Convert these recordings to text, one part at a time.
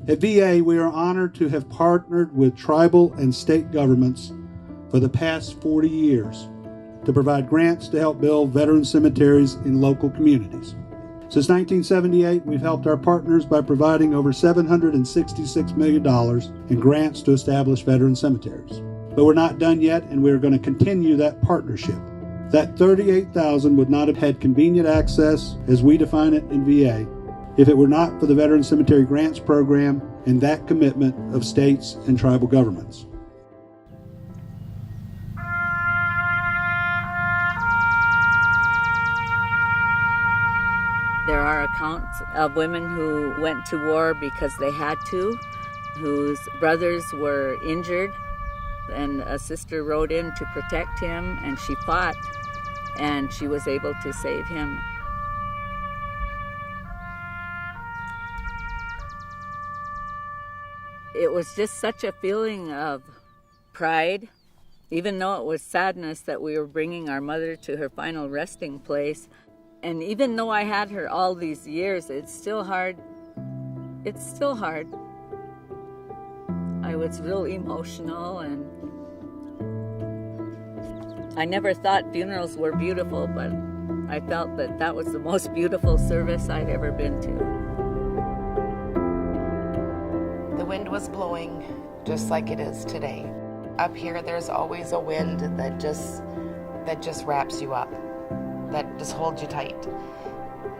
At VA, we are honored to have partnered with tribal and state governments for the past 40 years to provide grants to help build veteran cemeteries in local communities. Since 1978, we've helped our partners by providing over $766 million in grants to establish veteran cemeteries. But we're not done yet, and we're going to continue that partnership. That 38,000 would not have had convenient access, as we define it in VA, if it were not for the Veteran Cemetery Grants Program and that commitment of states and tribal governments. There are accounts of women who went to war because they had to, whose brothers were injured, and a sister rode in to protect him, and she fought, and she was able to save him. It was just such a feeling of pride, even though it was sadness that we were bringing our mother to her final resting place. And even though I had her all these years, it's still hard. It's still hard. I was real emotional, and I never thought funerals were beautiful, but I felt that that was the most beautiful service I'd ever been to. The wind was blowing just like it is today. Up here, there's always a wind that just wraps you up, that just holds you tight.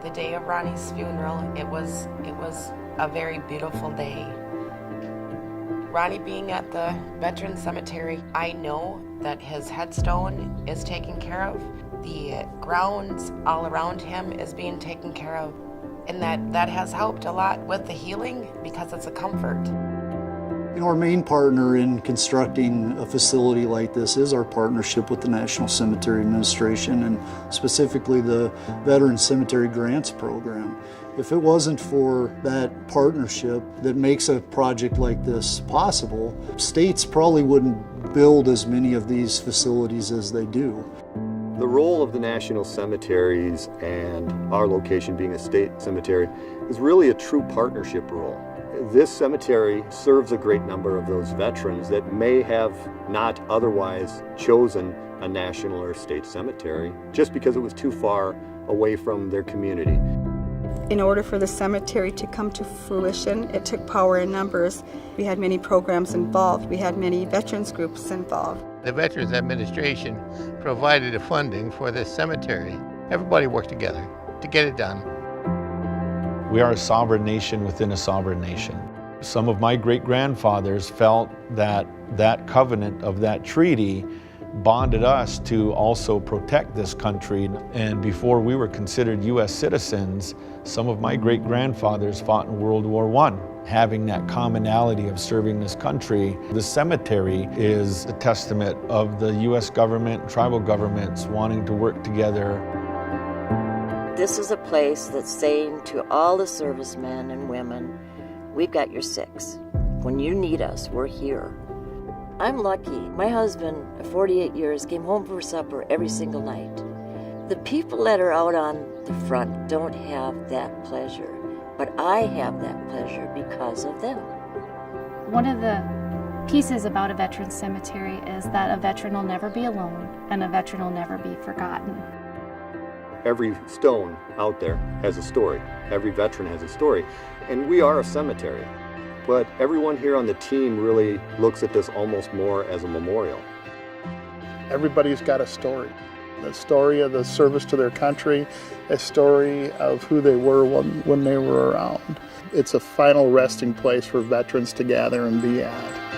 The day of Ronnie's funeral, it was a very beautiful day. Ronnie being at the Veteran Cemetery, I know that his headstone is taken care of. The grounds all around him is being taken care of. And that has helped a lot with the healing because it's a comfort. Our main partner in constructing a facility like this is our partnership with the National Cemetery Administration, and specifically the Veteran Cemetery Grants Program. If it wasn't for that partnership that makes a project like this possible, states probably wouldn't build as many of these facilities as they do. The role of the national cemeteries and our location being a state cemetery is really a true partnership role. This cemetery serves a great number of those veterans that may have not otherwise chosen a national or state cemetery just because it was too far away from their community. In order for the cemetery to come to fruition, it took power in numbers. We had many programs involved. We had many veterans groups involved. The Veterans Administration provided the funding for this cemetery. Everybody worked together to get it done. We are a sovereign nation within a sovereign nation. Some of my great-grandfathers felt that that covenant of that treaty bonded us to also protect this country. And before we were considered U.S. citizens, some of my great-grandfathers fought in World War I. Having that commonality of serving this country, the cemetery is a testament of the U.S. government, tribal governments wanting to work together. This is a place that's saying to all the servicemen and women, we've got your six. When you need us, we're here. I'm lucky. My husband, of 48 years, came home for supper every single night. The people that are out on the front don't have that pleasure, but I have that pleasure because of them. One of the pieces about a veteran cemetery is that a veteran will never be alone and a veteran will never be forgotten. Every stone out there has a story. Every veteran has a story. And we are a cemetery. But everyone here on the team really looks at this almost more as a memorial. Everybody's got a story. A story of the service to their country, a story of who they were when they were around. It's a final resting place for veterans to gather and be at.